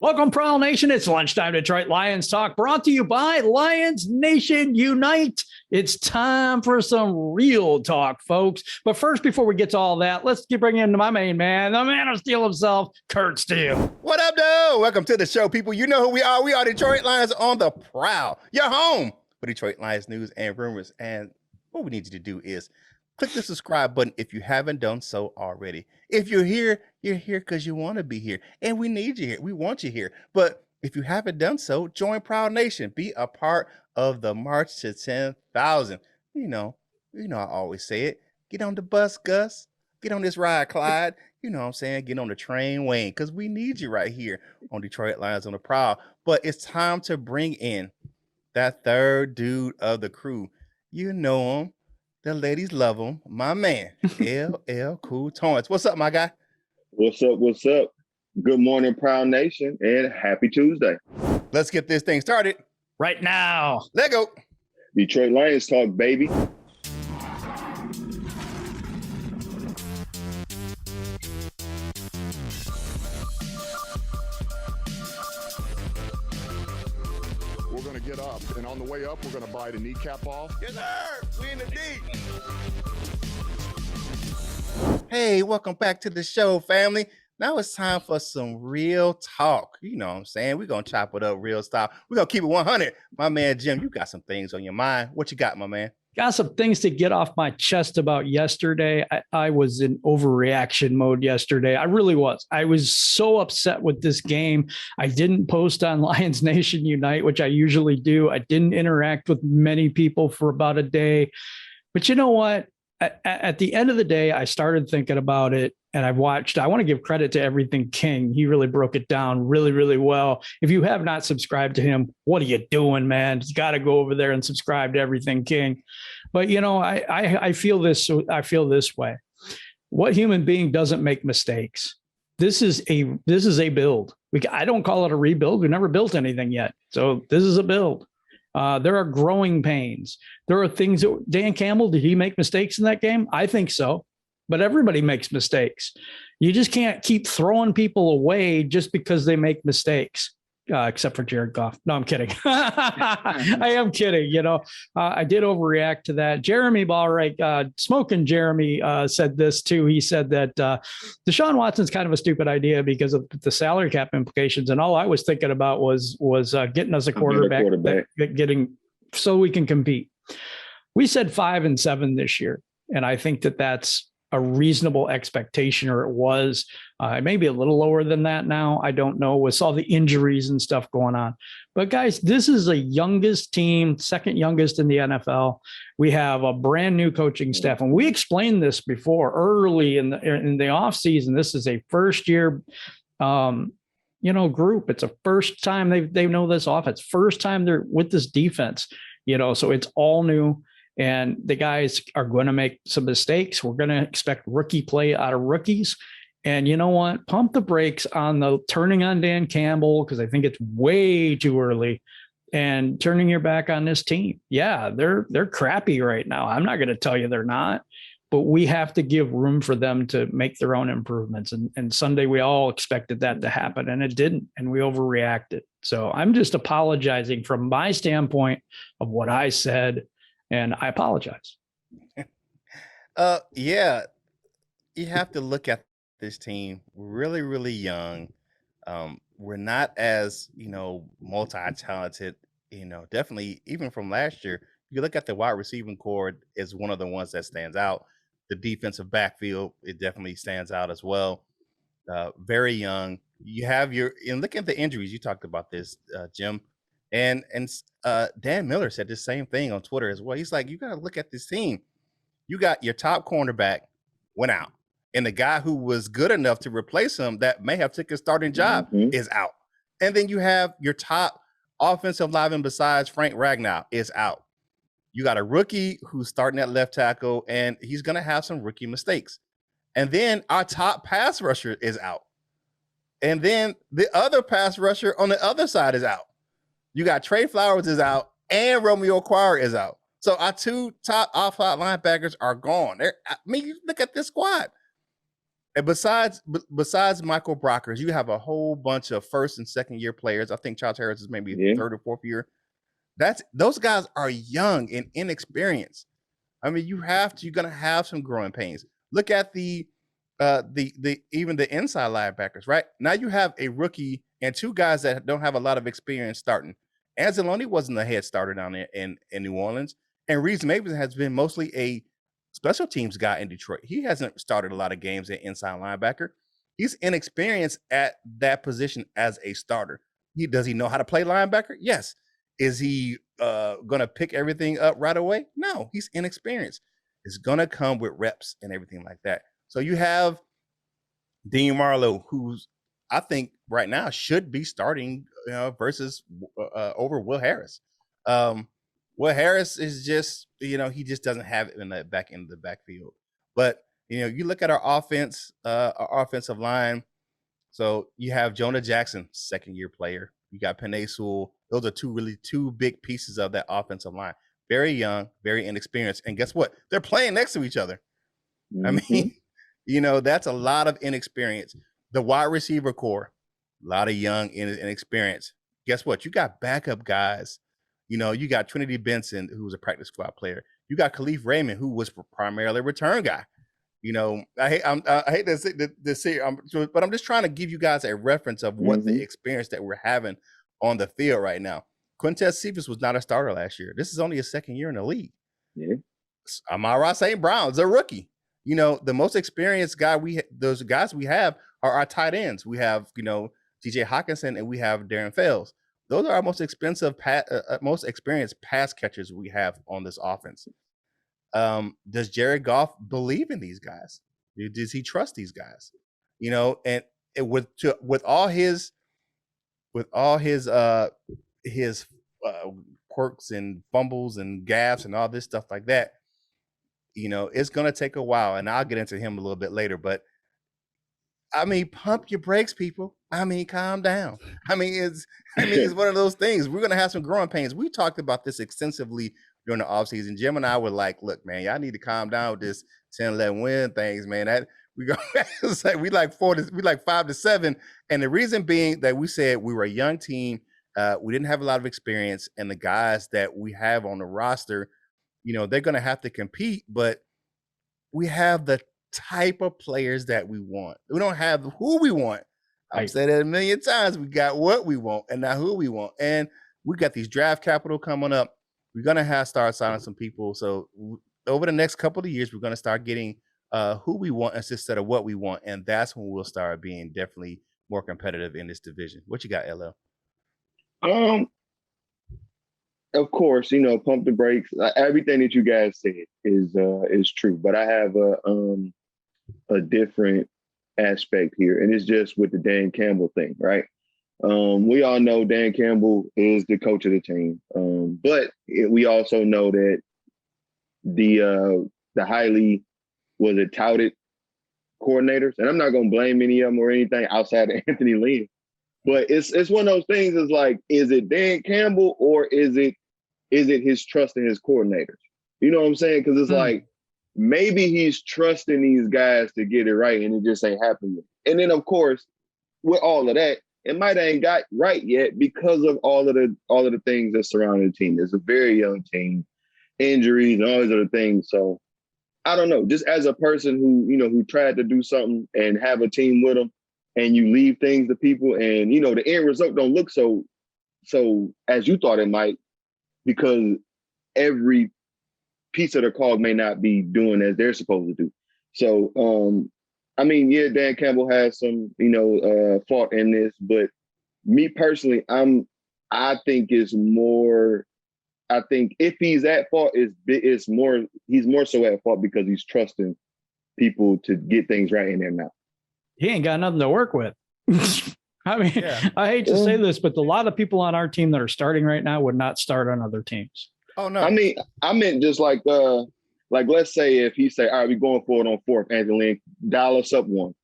Welcome, Prowl Nation. It's lunchtime Detroit Lions Talk, brought to you by Lions Nation Unite. It's time for some real talk, folks. But first, before we get to all that, let's bring in my main man, the man of Steele himself, Curt Steele. What up, though? Welcome to the show, people. You know who we are. We are Detroit Lions on the Prowl. Your home for Detroit Lions news and rumors. And what we need you to do is click the subscribe button if you haven't done so already. If you're here because you want to be here. And we need you here. We want you here. But if you haven't done so, join Prowl Nation. Be a part of the March to 10,000. You know, I always say it. Get on the bus, Gus. Get on this ride, Clyde. You know what I'm saying? Get on the train, Wayne, because we need you right here on Detroit Lions on the Prowl. But it's time to bring in that third dude of the crew. You know him. The ladies love him. My man, LL Cool Torrance. What's up, my guy? What's up? What's up? Good morning, Proud Nation, and happy Tuesday. Let's get this thing started right now. Let go. Detroit Lions talk, baby. We're going to get up, and on the way up, we're going to bite a kneecap off. Yes, sir. We in the deep. Hey, welcome back to the show, family. Now it's time for some real talk. You know what I'm saying? We're going to chop it up real style. We're going to keep it 100. My man, Jim, you got some things on your mind. What you got, my man? Got some things to get off my chest about yesterday. I was in overreaction mode yesterday. I really was. I was so upset with this game. I didn't post on Lions Nation Unite, which I usually do. I didn't interact with many people for about a day. But you know what? At the end of the day, I started thinking about it, and I want to give credit to Everything King. He really broke it down really, really well. If you have not subscribed to him, what are you doing, man? You got to go over there and subscribe to Everything King. But, you know, I feel this. I feel this way. What human being doesn't make mistakes? This is a build. I don't call it a rebuild. We never built anything yet. So this is a build. There are growing pains. There are things that Dan Campbell, did he make mistakes in that game? I think so. But everybody makes mistakes. You just can't keep throwing people away just because they make mistakes, except for Jared Goff. No, I'm kidding. I am kidding. You know, I did overreact to that. Jeremy Ballright, Smoking Jeremy, said this too. He said that Deshaun Watson's kind of a stupid idea because of the salary cap implications. And all I was thinking about was getting us a quarterback. Getting so we can compete. We said 5-7 this year. And I think that's a reasonable expectation, or it was. Maybe a little lower than that now. I don't know, with all the injuries and stuff going on. But guys, this is the youngest team, second youngest in the NFL. We have a brand new coaching staff, and we explained this before early in the offseason. This is a first year group. It's a first time they know this offense. First time they're with this defense, so it's all new. And the guys are going to make some mistakes. We're going to expect rookie play out of rookies. And you know what? Pump the brakes on the turning on Dan Campbell, because I think it's way too early, and turning your back on this team. Yeah, they're crappy right now. I'm not going to tell you they're not, but we have to give room for them to make their own improvements. And Sunday, we all expected that to happen, and it didn't, and we overreacted. So I'm just apologizing from my standpoint of what I said. And I apologize. Yeah, you have to look at this team really, really young. We're not as, multi-talented, definitely even from last year. You look at the wide receiving core is one of the ones that stands out. The defensive backfield, it definitely stands out as well. Very young. You have look at the injuries. You talked about this, Jim. And Dan Miller said the same thing on Twitter as well. He's like, you got to look at this team. You got your top cornerback went out, and the guy who was good enough to replace him that may have took his starting job is out. And then you have your top offensive lineman besides Frank Ragnow is out. You got a rookie who's starting at left tackle, and he's going to have some rookie mistakes. And then our top pass rusher is out. And then the other pass rusher on the other side is out. You got Trey Flowers is out, and Romeo Okwara is out. So our two top off-out linebackers are gone. You look at this squad. And besides Michael Brockers, you have a whole bunch of first and second year players. I think Charles Harris is maybe third or fourth year. Those guys are young and inexperienced. I mean, you're gonna have some growing pains. Look at the even the inside linebackers, right? Now you have a rookie and two guys that don't have a lot of experience starting. Anzalone wasn't a head starter down there in New Orleans, and Reeves Maven has been mostly a special teams guy in Detroit. He hasn't started a lot of games at inside linebacker. He's inexperienced at that position as a starter. Does he know how to play linebacker? Yes. Is he going to pick everything up right away? No, he's inexperienced. It's going to come with reps and everything like that. So you have Dean Marlowe, who's I think right now should be starting versus over Will Harris. Will Harris is just, he just doesn't have it in the back end of the backfield. But, you look at our offense, our offensive line. So you have Jonah Jackson, second-year player. You got Penei Sewell. Those are two big pieces of that offensive line. Very young, very inexperienced. And guess what? They're playing next to each other. Mm-hmm. I mean, that's a lot of inexperience. The wide receiver core, a lot of young inexperience. Guess what? You got backup guys. You got Trinity Benson, who was a practice squad player. You got Khalif Raymond, who was primarily a return guy. I hate to say, but I'm just trying to give you guys a reference of what the experience that we're having on the field right now. Quintez Cephas was not a starter last year. This is only his second year in the league. Yeah. Amon-Ra St. Brown's a rookie. The most experienced those guys we have are our tight ends. We have, TJ Hawkinson and we have Darren Fells. Those are our most experienced pass catchers we have on this offense. Does Jared Goff believe in these guys? Does he trust these guys? And with all his quirks and fumbles and gaffes and all this stuff like that, it's going to take a while. And I'll get into him a little bit later, but pump your brakes, people. Calm down. It's one of those things. We're going to have some growing pains. We talked about this extensively during the offseason. Jim and I were like, look, man, y'all need to calm down with this 10, 11 win things, man. That we go we like 5-7. And the reason being that we said we were a young team. We didn't have a lot of experience, and the guys that we have on the roster, they're going to have to compete, but we have the type of players that we want. We don't have who we want. I've said it a million times. We got what we want and not who we want. And we got these draft capital coming up. We're going to start signing some people. So over the next couple of years, we're going to start getting who we want instead of what we want. And that's when we'll start being definitely more competitive in this division. What you got, LL? Of course, pump the brakes. Everything that you guys said is true, but I have a different aspect here, and it's just with the Dan Campbell thing, right? We all know Dan Campbell is the coach of the team, but we also know that the highly touted coordinators, and I'm not going to blame any of them or anything outside of Anthony Lynn. But it's one of those things. Is like, is it Dan Campbell or is it his trust in his coordinators? You know what I'm saying? Because it's like maybe he's trusting these guys to get it right, and it just ain't happening. And then of course, with all of that, it might ain't got right yet because of all of the things that surround the team. It's a very young team, injuries and all these other things. So I don't know. Just as a person who tried to do something and have a team with them, and you leave things to people, and the end result don't look so as you thought it might, because every piece of the cog may not be doing as they're supposed to do. So yeah, Dan Campbell has some fault in this, but me personally, I think if he's at fault, he's more so at fault because he's trusting people to get things right in there now. He ain't got nothing to work with. I hate to say this, but a lot of people on our team that are starting right now would not start on other teams. Oh no. I meant just like let's say if he say, all right, we're going for it on fourth, Anthony Lynn, dial us up one,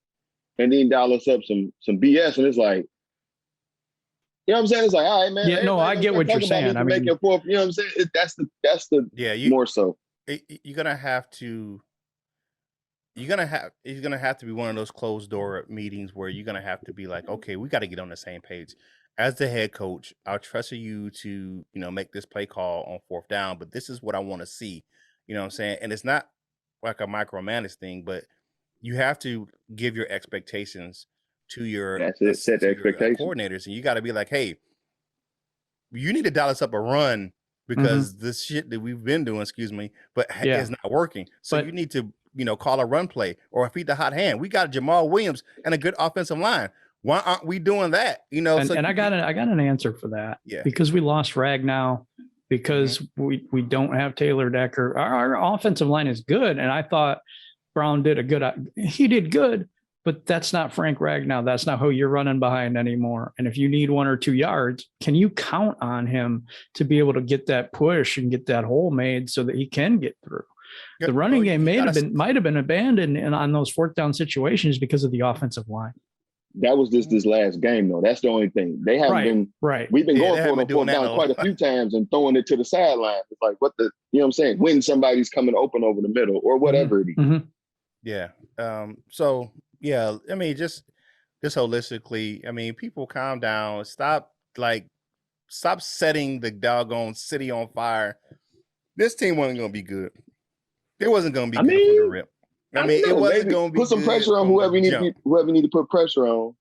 and then dial us up some BS, and it's like, you know what I'm saying? It's like, all right, man. Yeah, no, I get what you're saying. Make it fourth, you know what I'm saying? That's the more so. You're gonna have to. You're gonna have it's gonna have to be one of those closed door meetings where you're gonna have to be like, okay, we got to get on the same page. As the head coach, I'll trust you to, make this play call on fourth down, but this is what I want to see. You know what I'm saying? And it's not like a micromanage thing, but you have to give your expectations to your That's it. Set the expectations. coordinators, and you got to be like, hey, you need to dial us up a run because this shit that we've been doing, but is not working. So you need to, call a run play or feed the hot hand. We got Jamal Williams and a good offensive line. Why aren't we doing that? And I got an answer for that. Yeah. Because we lost Ragnow, because we don't have Taylor Decker. Our offensive line is good, and I thought Brown did he did good, but that's not Frank Ragnow. That's not who you're running behind anymore. And if you need 1 or 2 yards, can you count on him to be able to get that push and get that hole made so that he can get through? The running game might have been abandoned on those fourth down situations because of the offensive line. That was this last game, though. That's the only thing. They haven't been right. We've been going for it on fourth down quite a few times and throwing it to the sideline. It's like, what I'm saying? When somebody's coming open over the middle or whatever it is. Yeah. So yeah, I mean, just holistically, I mean, people calm down. Stop setting the doggone city on fire. This team wasn't going to be good. It wasn't going to be good from the rip. It wasn't going to be put some pressure on whoever need to put pressure on,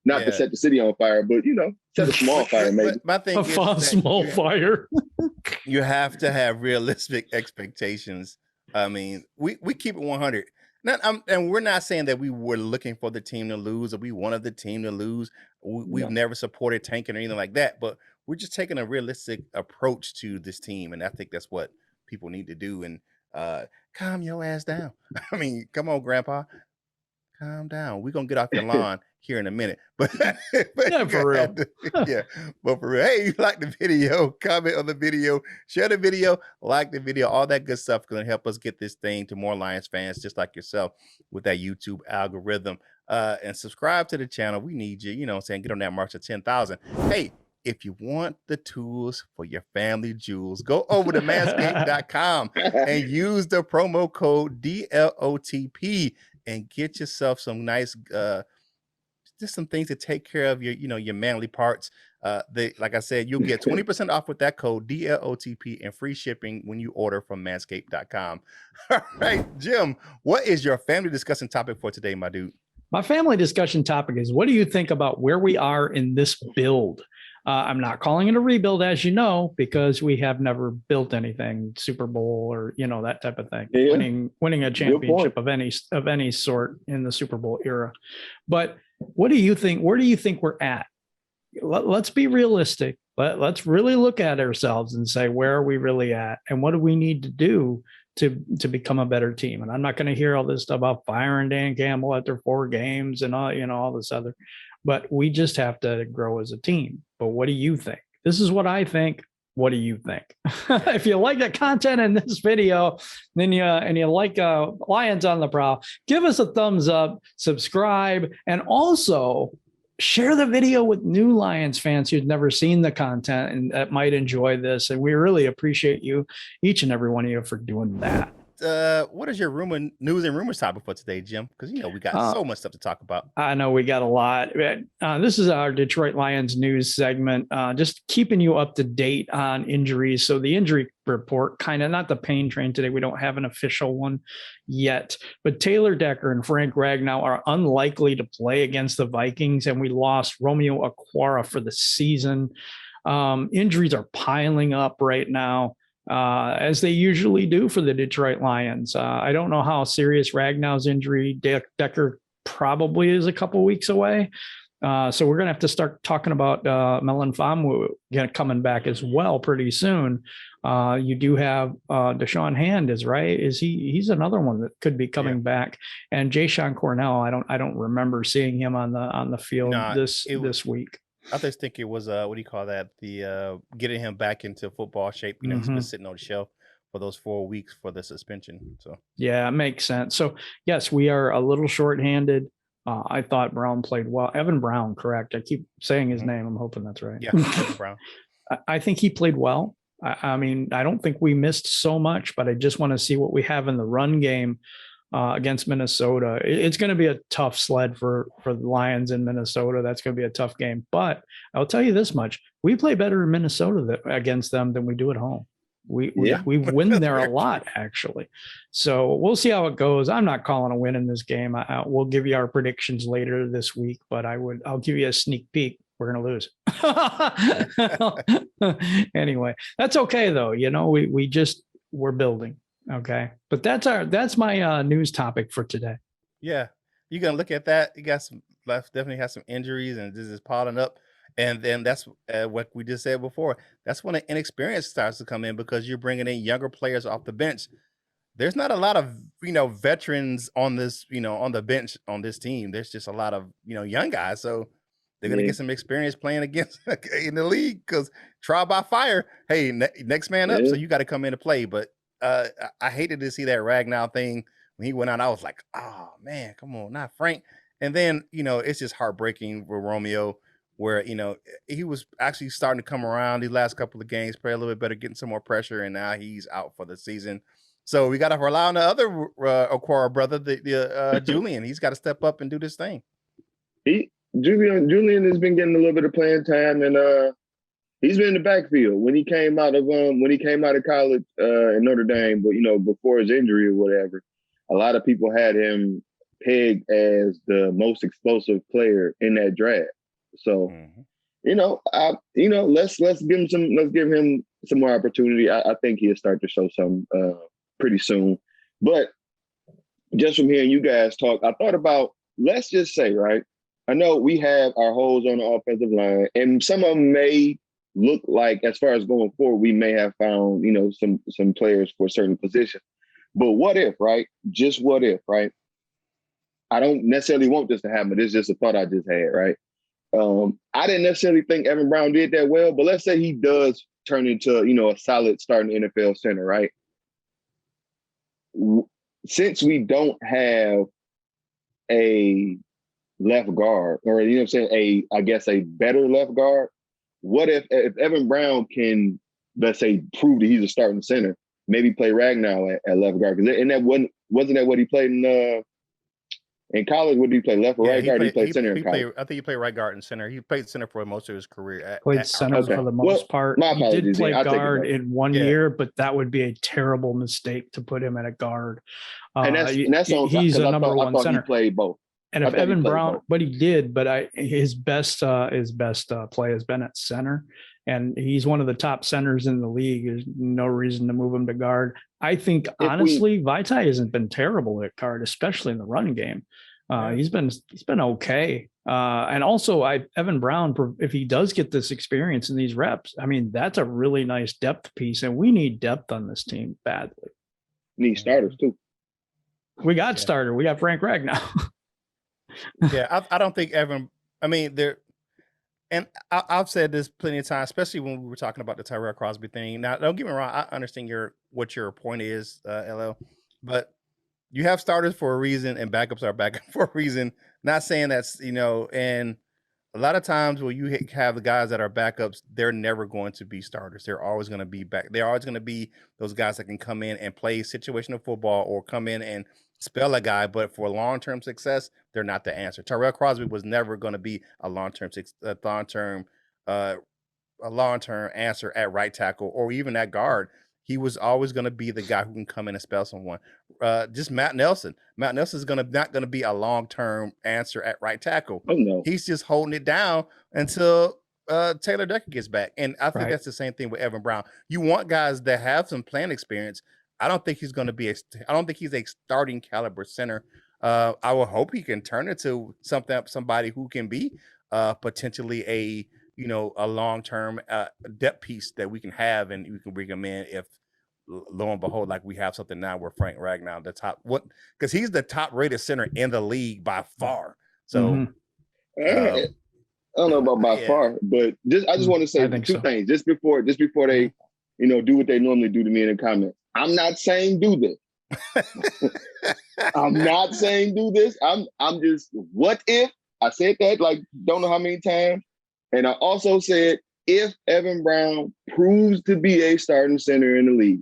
not to set the city on fire, but set a small fire maybe. My thing is small fire. You have to have realistic expectations. I mean, we keep it 100. And we're not saying that we were looking for the team to lose or we wanted the team to lose. We've never supported tanking or anything like that, but we're just taking a realistic approach to this team. And I think that's what people need to do. And calm your ass down. I mean, come on, Grandpa. Calm down. We're going to get off your lawn here in a minute. But for real. But for real, hey, you like the video, comment on the video, share the video, like the video, all that good stuff is going to help us get this thing to more Lions fans just like yourself with that YouTube algorithm. And subscribe to the channel. We need you, get on that march of 10,000. Hey, if you want the tools for your family jewels, go over to manscaped.com and use the promo code DLOTP and get yourself some nice, just some things to take care of your manly parts. Like I said, you'll get 20% off with that code DLOTP and free shipping when you order from manscaped.com. All right, Jim, what is your family discussion topic for today, my dude? My family discussion topic is, what do you think about where we are in this build? I'm not calling it a rebuild, as you know, because we have never built anything, Super Bowl or, that type of thing, winning a championship of any sort in the Super Bowl era. But what do you think? Where do you think we're at? Let's be realistic. Let's really look at ourselves and say, where are we really at? And what do we need to do to become a better team? And I'm not going to hear all this stuff about firing Dan Campbell after 4 games and all this other, but we just have to grow as a team. But what do you think? This is what I think. What do you think? If you like the content in this video, then you like Lions on the Prowl, give us a thumbs up, subscribe, and also share the video with new Lions fans who've never seen the content and that might enjoy this. And we really appreciate you, each and every one of you, for doing that. What is your news and rumors topic for today, Jim? Because we got so much stuff to talk about. I know we got a lot. This is our Detroit Lions news segment, just keeping you up to date on injuries. So the injury report, kind of not the pain train today. We don't have an official one yet, but Taylor Decker and Frank Ragnow are unlikely to play against the Vikings, and we lost Romeo Okwara for the season. Injuries are piling up right now, as they usually do for the Detroit Lions. I don't know how serious Ragnow's injury. Decker probably is a couple weeks away. So we're going to have to start talking about Melon Famu coming back as well pretty soon. You do have Deshaun Hand he's another one that could be coming back. And Jayshon Cornell, I don't remember seeing him on the field this week. I just think it was what do you call that? The getting him back into football shape. He's been sitting on the shelf for those 4 weeks for the suspension. So yeah, it makes sense. So yes, we are a little shorthanded. I thought Brown played well. Evan Brown, correct? I keep saying his name. I'm hoping that's right. Yeah, Evan Brown. I think he played well. I mean, I don't think we missed so much, but I just want to see what we have in the run game. against Minnesota. It's going to be a tough sled for the Lions in Minnesota. That's going to be a tough game. But I'll tell you this much: we play better in Minnesota against them than we do at home. We win there a lot, actually. So we'll see how it goes. I'm not calling a win in this game. We'll give you our predictions later this week, but I'll give you a sneak peek. We're going to lose. Anyway, that's okay though. You know, we're building. Okay. But that's my news topic for today. Yeah. You're going to look at that. You got some left, definitely has some injuries and this is piling up. And then that's what we just said before. That's when the inexperience starts to come in because you're bringing in younger players off the bench. There's not a lot of, veterans on this, on the bench on this team. There's just a lot of, young guys. So they're going to get some experience playing against in the league because trial by fire. Hey, next man up. So you got to come in to play. But I hated to see that Ragnow thing when he went out. I was like, oh, man, come on, not Frank. And then, it's just heartbreaking for Romeo where, he was actually starting to come around these last couple of games, play a little bit better, getting some more pressure, and now he's out for the season. So we got to rely on the other Okwara brother, the Julian. He's got to step up and do this thing. Julian has been getting a little bit of playing time, and he's been in the backfield when he came out of college in Notre Dame. But before his injury or whatever, a lot of people had him pegged as the most explosive player in that draft. So, let's give him some more opportunity. I think he'll start to show some pretty soon. But just from hearing you guys talk, I thought about, let's just say, right? I know we have our holes on the offensive line, and some of them may look like, as far as going forward, we may have found, some players for a certain position. But what if, right? Just what if, right? I don't necessarily want this to happen, but it's just a thought I just had, right? I didn't necessarily think Evan Brown did that well, but let's say he does turn into, a solid starting NFL center, right? Since we don't have a left guard, or a better left guard, what if Evan Brown can, let's say, prove that he's a starting center, maybe play Ragnow at left guard? Because wasn't that what he played in college? What did he play, left or right guard? He played center in college. I think he played right guard and center. He played center for most of his career. Played center for the most part. He did play guard in 1 year, but that would be a terrible mistake to put him at a guard. He's a number one center. He played both. And if Evan Brown, but he did, but his best play has been at center, and he's one of the top centers in the league. There's no reason to move him to guard. I think honestly, Vaitai hasn't been terrible at guard, especially in the run game. He's been okay. And also Evan Brown, if he does get this experience and these reps, I mean, that's a really nice depth piece, and we need depth on this team badly. Need starters too. We got starter. We got Frank Ragnow. Yeah, I don't think Evan. I mean, I've said this plenty of times, especially when we were talking about the Tyrell Crosby thing. Now, don't get me wrong. I understand what your point is, LL, but you have starters for a reason, and backups are backup for a reason. Not saying that's and a lot of times when you have the guys that are backups, they're never going to be starters. They're always going to be back. They're always going to be those guys that can come in and play situational football or come in and spell a guy, but for long-term success, they're not the answer. Tyrell Crosby was never going to be a long-term answer at right tackle or even at guard. He was always going to be the guy who can come in and spell someone. Just Matt Nelson. Matt Nelson is not going to be a long-term answer at right tackle. Oh, no. He's just holding it down until Taylor Decker gets back. And I think that's the same thing with Evan Brown. You want guys that have some playing experience. I don't think he's going to be I don't think he's a starting caliber center. I will hope he can turn into somebody who can be potentially a long-term depth piece that we can have, and we can bring him in if lo and behold, like we have something now where Frank Ragnow, because he's the top rated center in the league by far. So I don't know about by far, but I just want to say two things just before they do what they normally do to me in the comments. I'm not saying do this. I'm not saying do this. I'm just, what if? I said that like don't know how many times. And I also said, if Evan Brown proves to be a starting center in the league,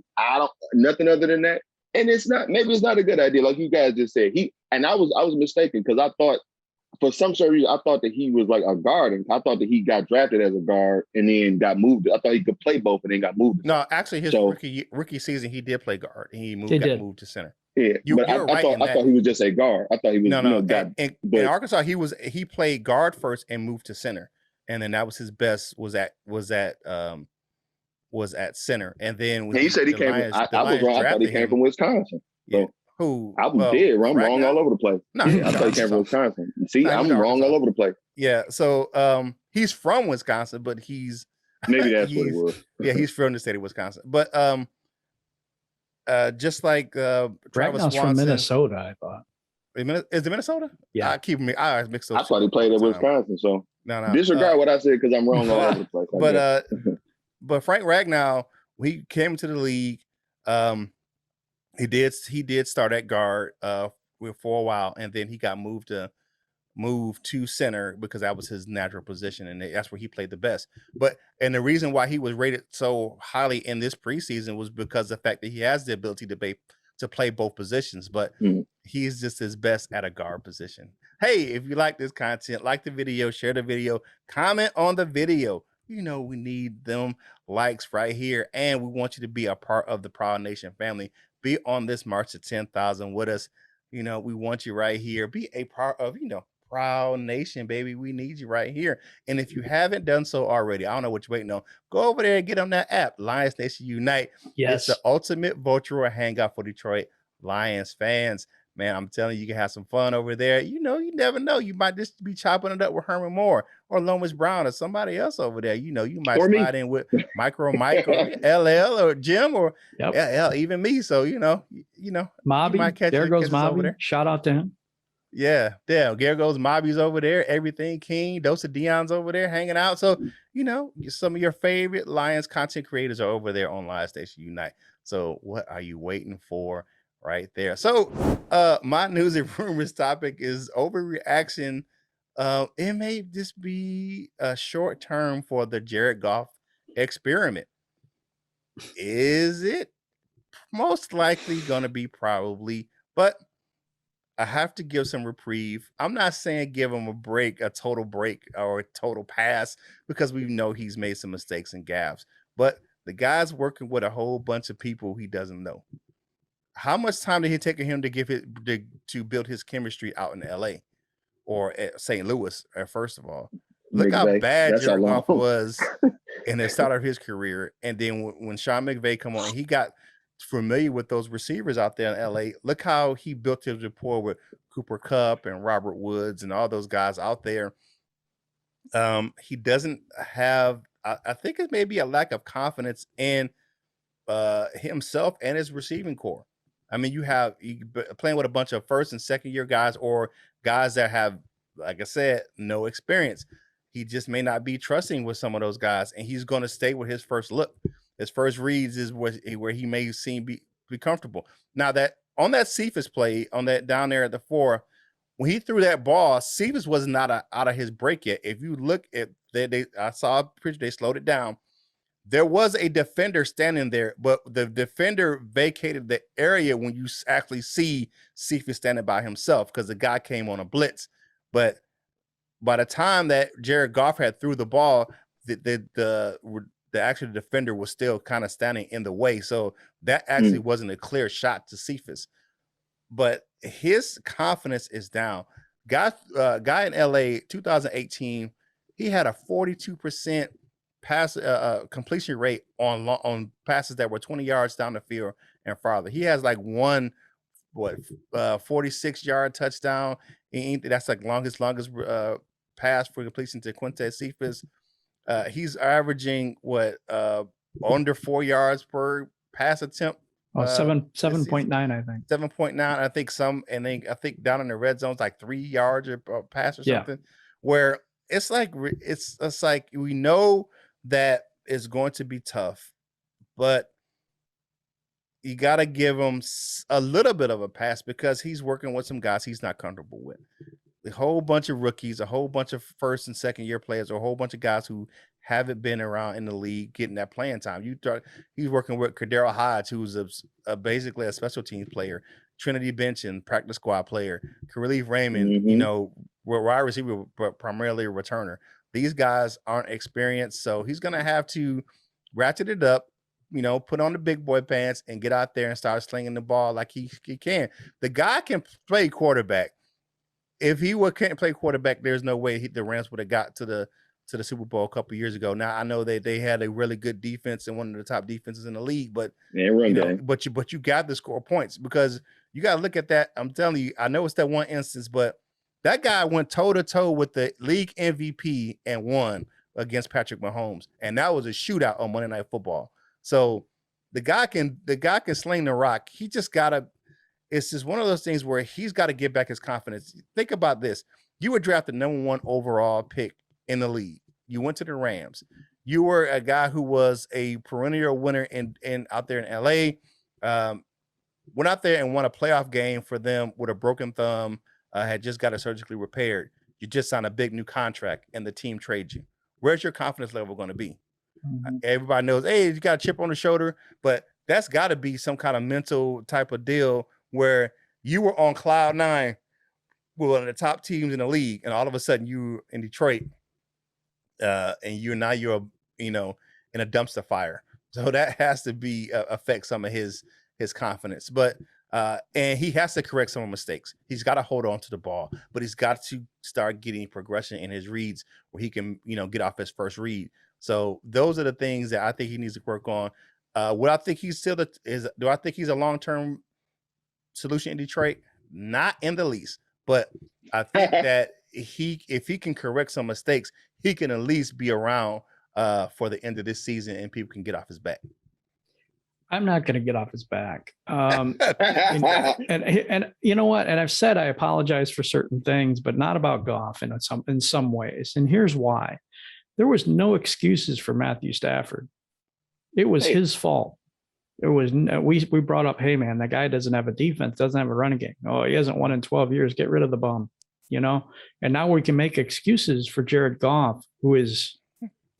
nothing other than that. And maybe it's not a good idea, like you guys just said. I was mistaken because I thought for some sort of reason I thought that he was like a guard, and I thought that he got drafted as a guard and then got moved. I thought he could play both and then got moved. No, actually, his rookie season he did play guard. And he got moved to center. Yeah, but I thought he was just a guard. I thought he was in Arkansas he played guard first and moved to center, and then that was his best was at center, and then he said he came. I was wrong. I thought he came from Wisconsin. So who I was dead. I'm wrong all over the place. No, I thought he came from Wisconsin. See, I'm wrong all over the place. Yeah, so he's from Wisconsin, but he's maybe that's what it was. Yeah, he's from the state of Wisconsin, but just like Travis Swanson from Minnesota, I thought. Is it Minnesota? Yeah, I mixed up. I thought he played at Wisconsin, so no. Disregard what I said because I'm wrong all over the place. But Frank Ragnow, when he came to the league, he did start at guard for a while, and then he got moved to center because that was his natural position, and that's where he played the best. And the reason why he was rated so highly in this preseason was because of the fact that he has the ability to play both positions, but he's just his best at a guard position. Hey, if you like this content, like the video, share the video, comment on the video. We need them likes right here, and we want you to be a part of the Prowl Nation family. Be on this march to 10,000 with us. We want you right here. Be a part of, Prowl Nation, baby. We need you right here. And if you haven't done so already, I don't know what you're waiting on. Go over there and get on that app, Lions Nation Unite. Yes. It's the ultimate virtual hangout for Detroit Lions fans. Man, I'm telling you, you can have some fun over there. You never know. You might just be chopping it up with Herman Moore or Lomas Brown or somebody else over there. You might slide in with Micro Mike or LL or Jim or LL, even me. So, Mobby, there goes Mobby. Shout out to him. Yeah. There goes Mobby's over there. Everything King, Dosa Dion's over there hanging out. So, some of your favorite Lions content creators are over there on Lions Station Unite. So what are you waiting for? Right there. So my news and rumors topic is overreaction. It may just be a short term for the Jared Goff experiment. Is it? Most likely gonna be probably, but I have to give some reprieve. I'm not saying give him a total break or a total pass, because we know he's made some mistakes and gaffes, but the guy's working with a whole bunch of people he doesn't know. How much time did it take him to build his chemistry out in LA or at St. Louis? First of all, look how bad Jared Goff was in the start of his career. And then when Sean McVay come on, he got familiar with those receivers out there in LA. Look how he built his rapport with Cooper Kupp and Robert Woods and all those guys out there. He doesn't have, I think it may be a lack of confidence in himself and his receiving core. I mean, you playing with a bunch of first and second year guys or guys that have, like I said, no experience. He just may not be trusting with some of those guys, and he's going to stay with his first look. His first reads is where he may seem be comfortable. Now that on that Cephas play on that down there at the 4, when he threw that ball, Cephas was not out of his break yet. If you look at I saw a picture, they slowed it down. There was a defender standing there, but the defender vacated the area when you actually see Cephas standing by himself because the guy came on a blitz. But by the time that Jared Goff had threw the ball, the actual defender was still kind of standing in the way. So that actually wasn't a clear shot to Cephas. But his confidence is down. Guy in LA, 2018, he had a 42% pass completion rate on passes that were 20 yards down the field and farther. He has like 46-yard touchdown. That's like longest pass for completion to Quintez Cephas. He's averaging under 4 yards per pass attempt. 7.9, I think. 7.9. I think down in the red zone, it's like 3 yards or pass or something. Where it's like we know that it's going to be tough, but you got to give him a little bit of a pass because he's working with some guys he's not comfortable with. A whole bunch of rookies, a whole bunch of first and second year players, or a whole bunch of guys who haven't been around in the league getting that playing time. He's working with Cordero Hodge, who's basically a special teams player, Trinity bench and practice squad player, Khalif Raymond, wide receiver, but primarily a returner. These guys aren't experienced, so he's going to have to ratchet it up, put on the big boy pants and get out there and start slinging the ball like he can. The guy can play quarterback. If he can't play quarterback, there's no way the Rams would have got to the Super Bowl a couple of years ago. Now I know that they had a really good defense and one of the top defenses in the league, but but you got to score points because you got to look at that. I'm telling you, I know it's that one instance, but that guy went toe to toe with the league MVP and won against Patrick Mahomes, and that was a shootout on Monday Night Football. So the guy can sling the rock. He just gotta. It's just one of those things where he's got to get back his confidence. Think about this: you were drafted number 1 overall pick in the league. You went to the Rams. You were a guy who was a perennial winner in out there in LA. Went out there and won a playoff game for them with a broken thumb. Had just got it surgically repaired. You just signed a big new contract, and the team trades you. Where's your confidence level going to be? Everybody knows, hey, you got a chip on the shoulder, but that's got to be some kind of mental type of deal where you were on cloud 9 with one of the top teams in the league, and all of a sudden you in Detroit, and you're in a dumpster fire. So that has to be affect some of his confidence. But and he has to correct some mistakes. He's got to hold on to the ball, but he's got to start getting progression in his reads where he can, get off his first read. So those are the things that I think he needs to work on. What I think he's do I think he's a long-term solution in Detroit? Not in the least, but I think that if he can correct some mistakes, he can at least be around for the end of this season and people can get off his back. I'm not going to get off his back. And you know what? And I've said I apologize for certain things, but not about Goff in some ways. And here's why. There was no excuses for Matthew Stafford. It was his fault. It was we brought up, hey man, that guy doesn't have a defense, doesn't have a running game. Oh, he hasn't won in 12 years. Get rid of the bum, And now we can make excuses for Jared Goff, who is,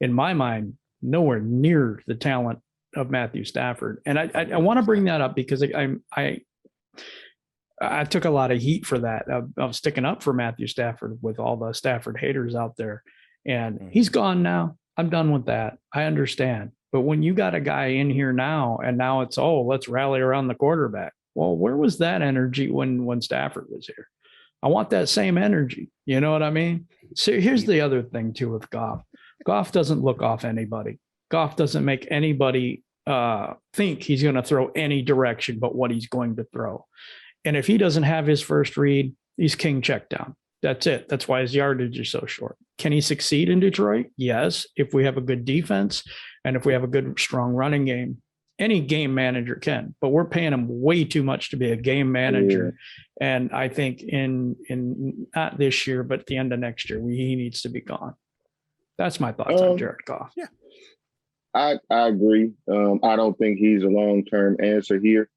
in my mind, nowhere near the talent of Matthew Stafford. And I want to bring that up because I took a lot of heat for that of sticking up for Matthew Stafford with all the Stafford haters out there. And he's gone now. I'm done with that. I understand. But when you got a guy in here now, and now it's, let's rally around the quarterback. Well, where was that energy when Stafford was here? I want that same energy. You know what I mean? So here's the other thing too with Goff. Goff doesn't look off anybody. Goff doesn't make anybody think he's going to throw any direction but what he's going to throw. And if he doesn't have his first read, he's king check down. That's it. That's why his yardage is so short. Can he succeed in Detroit? Yes. If we have a good defense and if we have a good, strong running game, any game manager can, but we're paying him way too much to be a game manager. Yeah. And I think in not this year, but at the end of next year, he needs to be gone. That's my thoughts on Jared Goff. Yeah. I agree. I don't think he's a long-term answer here.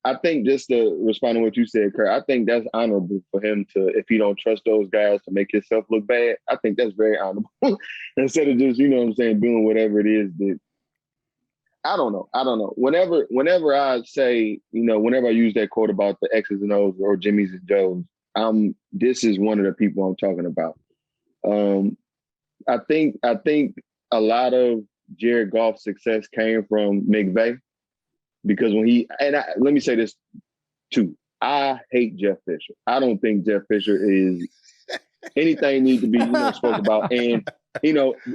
I think just to respond to what you said, Curt, I think that's honorable for him to, if he don't trust those guys, to make himself look bad. I think that's very honorable. Instead of just, doing whatever it is that, I don't know. Whenever I say, whenever I use that quote about the X's and O's or Jimmy's and Joe's, this is one of the people I'm talking about. I think a lot of Jared Goff's success came from McVay. Because let me say this too, I hate Jeff Fisher. I don't think Jeff Fisher is anything needs to be spoke about, and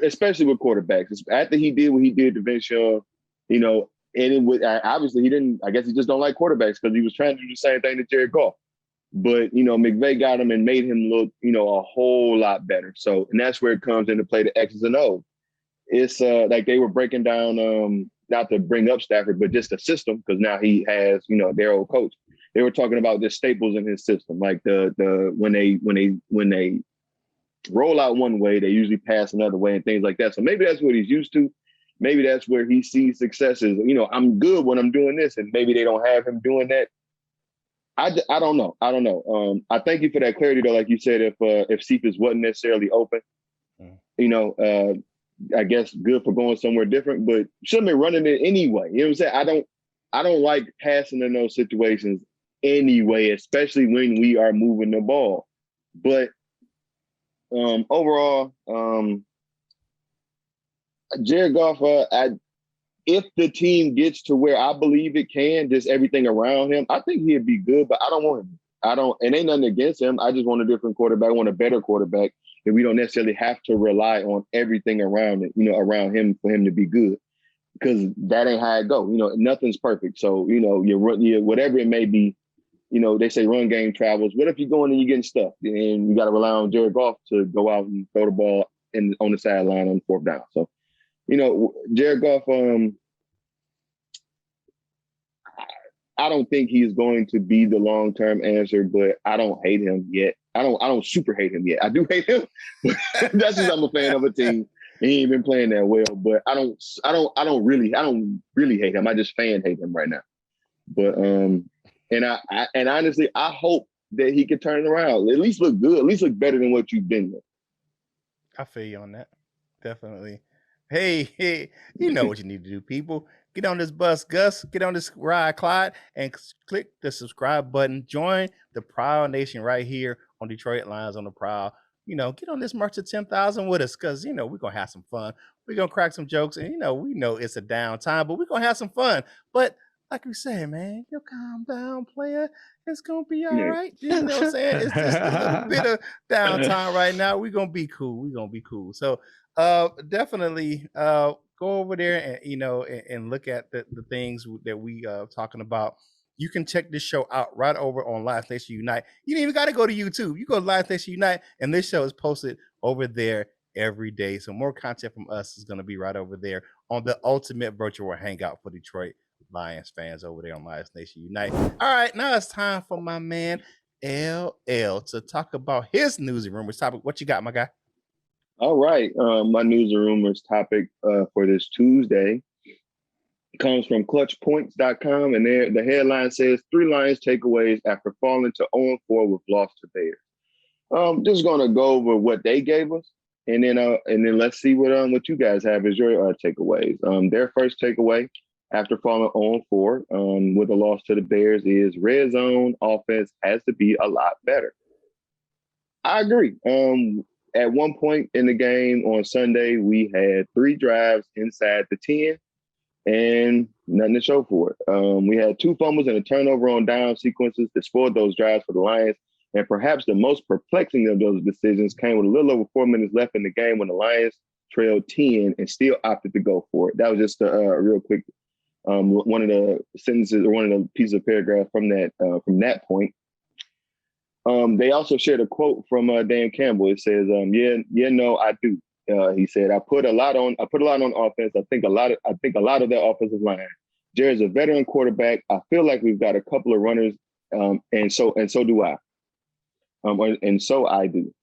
especially with quarterbacks. After he did what he did to Vince Young, and it would obviously he didn't. I guess he just don't like quarterbacks because he was trying to do the same thing to Jared Goff. But McVay got him and made him look a whole lot better. So, and that's where it comes into play the X's and O's. It's like they were breaking down. Not to bring up Stafford, but just the system, because now he has, their old coach. They were talking about the staples in his system, like when they roll out one way, they usually pass another way and things like that. So maybe that's what he's used to. Maybe that's where he sees successes. I'm good when I'm doing this, and maybe they don't have him doing that. I don't know. I thank you for that clarity, though. Like you said, if Cephas wasn't necessarily open, I guess good for going somewhere different, but shouldn't be running it anyway. You know what I'm saying? I don't like passing in those situations anyway, especially when we are moving the ball. But overall, Jared Goff, if the team gets to where I believe it can, just everything around him, I think he'd be good, but I don't want him. And ain't nothing against him. I just want a different quarterback. I want a better quarterback. And we don't necessarily have to rely on everything around it, around him for him to be good. Because that ain't how it go. Nothing's perfect. So, you run, whatever it may be, they say run game travels. What if you're going and you're getting stuck and you got to rely on Jared Goff to go out and throw the ball on the sideline on 4th down? So, Jared Goff, I don't think he's going to be the long-term answer, but I don't hate him yet. I don't super hate him yet. I do hate him, but that's just I'm a fan of a team. He ain't been playing that well, but I don't really hate him. I just fan hate him right now. But and honestly, I hope that he can turn it around. At least look good. At least look better than what you've been with. I feel you on that. Definitely. Hey, you know what you need to do, people. Get on this bus, Gus. Get on this ride, Clyde, and click the subscribe button. Join the Prowl Nation right here on Detroit Lions on the Prowl. Get on this march to 10,000 with us because, we're going to have some fun. We're going to crack some jokes. And, we know it's a down time, but we're going to have some fun. But like we said, man, calm down, player. It's going to be all right. You know what I'm saying? It's just a little bit of downtime right now. We're going to be cool. So definitely go over there and, and look at the things that we talking about. You can check this show out right over on Lions Nation Unite. You don't even got to go to YouTube. You go to Lions Nation Unite, and this show is posted over there every day. So more content from us is going to be right over there on the ultimate virtual hangout for Detroit Lions fans over there on Lions Nation Unite. All right, now it's time for my man LL to talk about his news and rumors topic. What you got, my guy? All right, my news and rumors topic for this Tuesday comes from clutchpoints.com, and the headline says 3 Lions takeaways after falling to 0-4 with loss to Bears. Just gonna go over what they gave us, and then let's see what you guys have as your takeaways. Their first takeaway after falling 0-4 with a loss to the Bears is red zone offense has to be a lot better. I agree. At one point in the game on Sunday, we had 3 drives inside the 10. And nothing to show for it. We had 2 fumbles and a turnover on down sequences that spoiled those drives for the Lions. And perhaps the most perplexing of those decisions came with a little over 4 minutes left in the game when the Lions trailed 10 and still opted to go for it. That was just a real quick one of the sentences or one of the pieces of paragraph from that point. They also shared a quote from Dan Campbell. It says, I do. He said, I put a lot on offense. I think a lot of that offensive line. Jared's a veteran quarterback. I feel like we've got a couple of runners, and so do I. And so I do.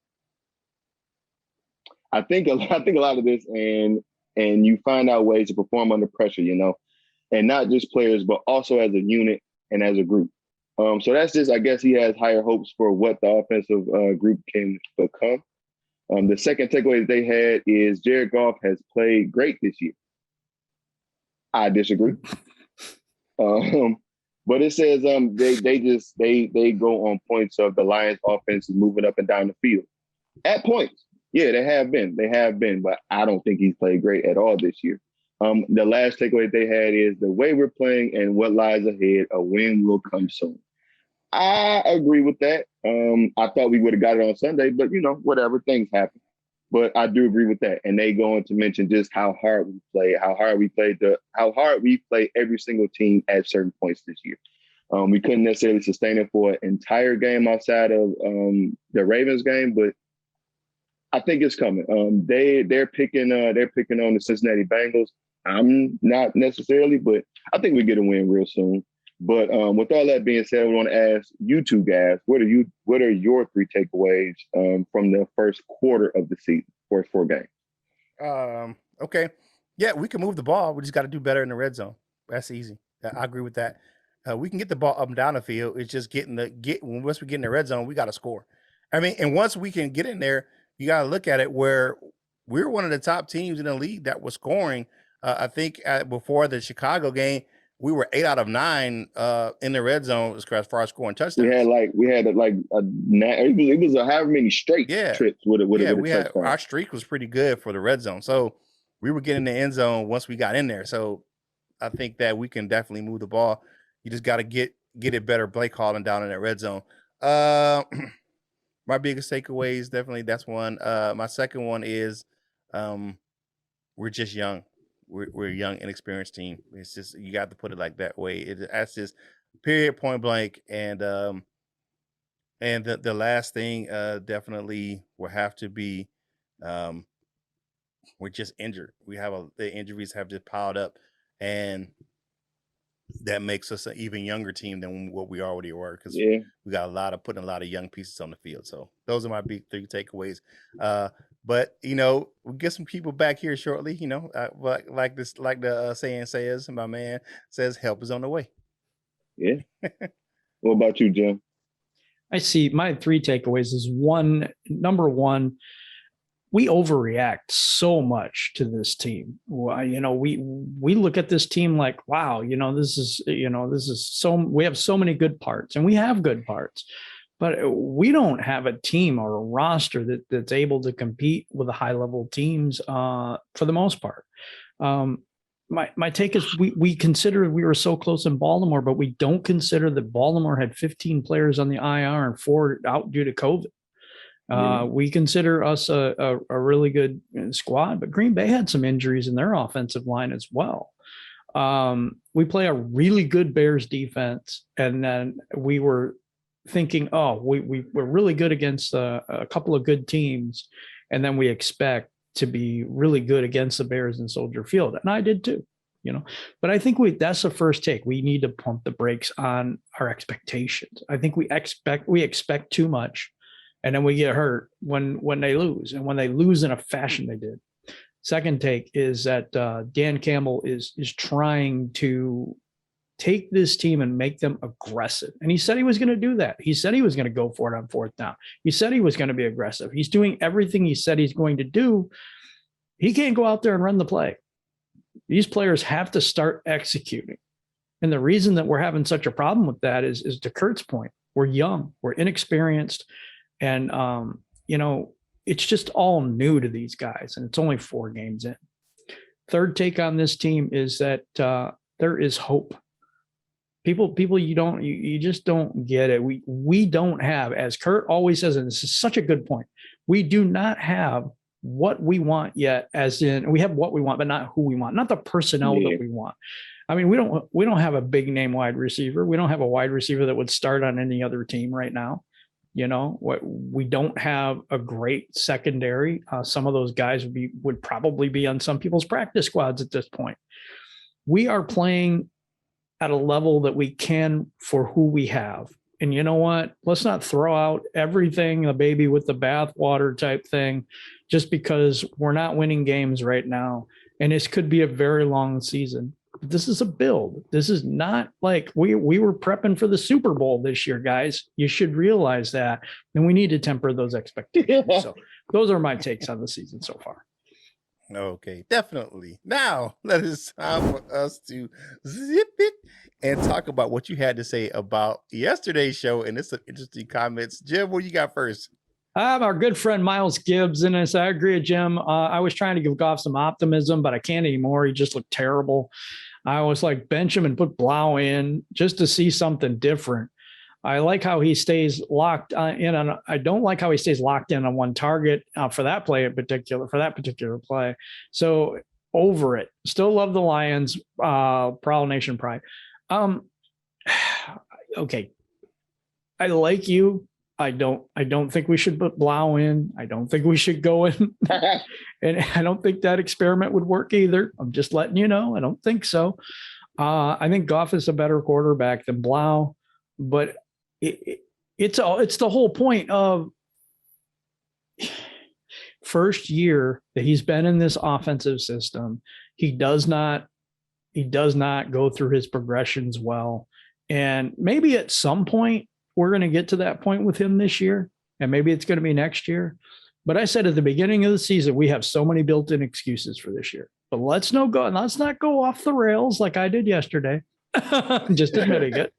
I think a lot of this, and you find out ways to perform under pressure, and not just players, but also as a unit and as a group. So that's just, I guess he has higher hopes for what the offensive group can become. The second takeaway that they had is Jared Goff has played great this year. I disagree. But it says they go on points of the Lions offense is moving up and down the field. At points. Yeah, they have been, but I don't think he's played great at all this year. The last takeaway they had is the way we're playing and what lies ahead, a win will come soon. I agree with that. I thought we would have got it on Sunday, but whatever, things happen. But I do agree with that. And they go on to mention just how hard we play, how hard we play every single team at certain points this year. We couldn't necessarily sustain it for an entire game outside of the Ravens game, but I think it's coming. They're picking on the Cincinnati Bengals. I'm not necessarily, but I think we get a win real soon. But with all that being said, we want to ask you two guys, what are your 3 takeaways from the first quarter of the season, first 4 games? Okay. Yeah, we can move the ball. We just got to do better in the red zone. That's easy. I agree with that. We can get the ball up and down the field. It's just once we get in the red zone, we got to score. I mean, and once we can get in there, you got to look at it where we're one of the top teams in the league that was scoring. I think before the Chicago game, we were 8 out of 9 in the red zone as far as scoring touchdowns. It was a however many straight trips with a touchdown. Our streak was pretty good for the red zone. So we were getting the end zone once we got in there. So I think that we can definitely move the ball. You just got to get it better play calling down in that red zone. My biggest takeaways, definitely that's one. My second one is we're just young. We're a young, inexperienced team. It's just, you got to put it like that way. That's just period, point blank. And the last thing definitely will have to be we're just injured. The injuries have just piled up, and that makes us an even younger team than what we already were, because we got putting a lot of young pieces on the field. So those are my big 3 takeaways. But we'll get some people back here shortly. Like the saying says, my man says, help is on the way. Yeah. What about you, Jim? I see my 3 takeaways is number one, we overreact so much to this team. We look at this team like, wow, this is so, we have so many good parts, and we have good parts, but we don't have a team or a roster that's able to compete with the high level teams for the most part. My take is we consider we were so close in Baltimore, but we don't consider that Baltimore had 15 players on the IR and 4 out due to COVID. We consider us a really good squad, but Green Bay had some injuries in their offensive line as well. We play a really good Bears defense, and then we were thinking, we're really good against a couple of good teams, and then we expect to be really good against the Bears in Soldier Field, and I did too. But I think that's the first take. We need to pump the brakes on our expectations. I think we expect too much. And then we get hurt when they lose, and when they lose in a fashion they did. Second take is that Dan Campbell is trying to take this team and make them aggressive. And he said he was going to do that. He said he was going to go for it on 4th down. He said he was going to be aggressive. He's doing everything he said he's going to do. He can't go out there and run the play. These players have to start executing. And the reason that we're having such a problem with that is to Curt's point. We're young, we're inexperienced. And, it's just all new to these guys, and it's only 4 games in. Third take on this team is that there is hope. People, you just don't get it. We don't have, as Curt always says, and this is such a good point, we do not have what we want yet, as in we have what we want, but not who we want, not the personnel that we want. I mean, we don't have a big name wide receiver. We don't have a wide receiver that would start on any other team right now. We don't have a great secondary. Some of those guys would probably be on some people's practice squads at this point. We are playing at a level that we can for who we have. And you know what? Let's not throw out everything, the baby with the bathwater type thing, just because we're not winning games right now. And this could be a very long season. This is a build. This is not like we were prepping for the Super Bowl this year, guys. You should realize that. And we need to temper those expectations. So those are my takes on the season so far. Okay, definitely. Now, it's time for us to zip it and talk about what you had to say about yesterday's show. And it's some interesting comments. Jim, what you got first? Our good friend Miles Gibbs in this. I agree with Jim. I was trying to give Goff some optimism, but I can't anymore. He just looked terrible. I was like, bench him and put Blau in just to see something different. I like how he stays locked in on. I don't like how he stays locked in on one target for that play in particular. For that particular play, so over it. Still love the Lions. Prowl Nation pride. Okay, I like you. I don't think we should put Blau in. I don't think we should go in. And I don't think that experiment would work either. I'm just letting you know. I don't think so. I think Goff is a better quarterback than Blau, but it's the whole point of first year that he's been in this offensive system. He does not go through his progressions well. And maybe at some point, we're going to get to that point with him this year, and maybe it's going to be next year. But I said at the beginning of the season, we have so many built-in excuses for this year. But let's not go off the rails like I did yesterday. Just admitting it,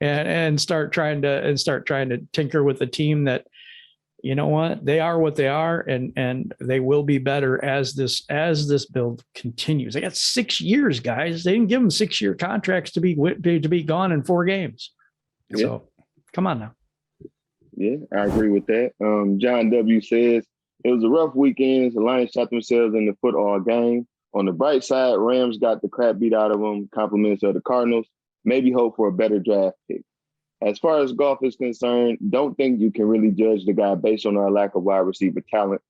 and start trying to tinker with the team that, you know what, they are what they are, and they will be better as this build continues. They got 6 years, guys. They didn't give them 6-year contracts to be gone in 4 games. Yeah. So come on now. Yeah, I agree with that. John W. says it was a rough weekend. The Lions shot themselves in the foot all game. On the bright side, Rams got the crap beat out of them. Compliments of the Cardinals. Maybe hope for a better draft pick. As far as Goff is concerned, don't think you can really judge the guy based on our lack of wide receiver talent.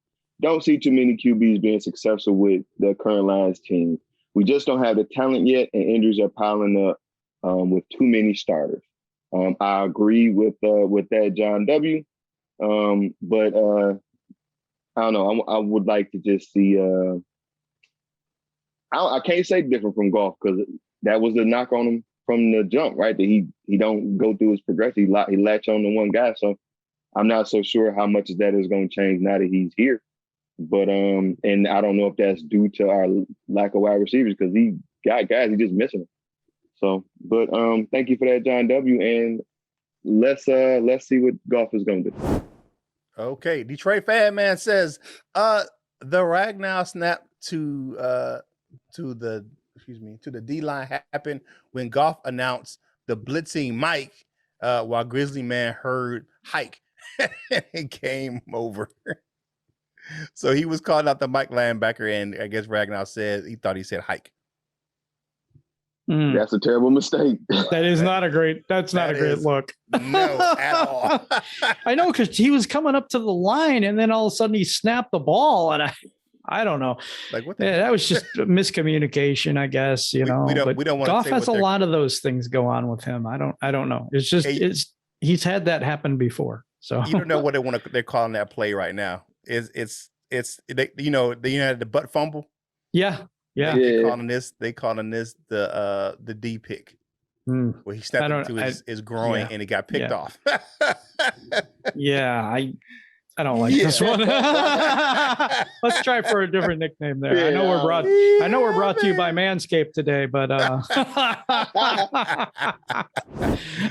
Don't see too many QBs being successful with the current Lions team. We just don't have the talent yet, and injuries are piling up with too many starters. I agree with that, John W. But I don't know. I would like to just see. I can't say different from Goff because that was the knock on him from the jump, right? That he don't go through his progression. He latch on to one guy. So I'm not so sure how much of that is going to change now that he's here. But and I don't know if that's due to our lack of wide receivers because he got guys, he's just missing them. So, but thank you for that, John W. And let's see what Goff is going to do. Okay, Detroit Fan Man says the Ragnar snap to the D-line happened when Goff announced the blitzing Mike while Grizzly Man heard hike and came over. So he was calling out the Mike linebacker, and I guess Ragnar said he thought he said hike. That's a terrible mistake. That is not a great. That's not a great look. No, at all. I know, because he was coming up to the line, and then all of a sudden he snapped the ball, and I don't know. Like what? That was just miscommunication, I guess. We don't want. Goff has a lot of those things go on with him. I don't know. It's just he's had that happen before. So you don't know what they're calling that play right now. It's the butt fumble. Yeah. Yeah, they calling this the D pick, where he stepped into his groin and it got picked off. Yeah, I don't like this one. Let's try for a different nickname there. Yeah. I know we're brought to you by Manscaped today, but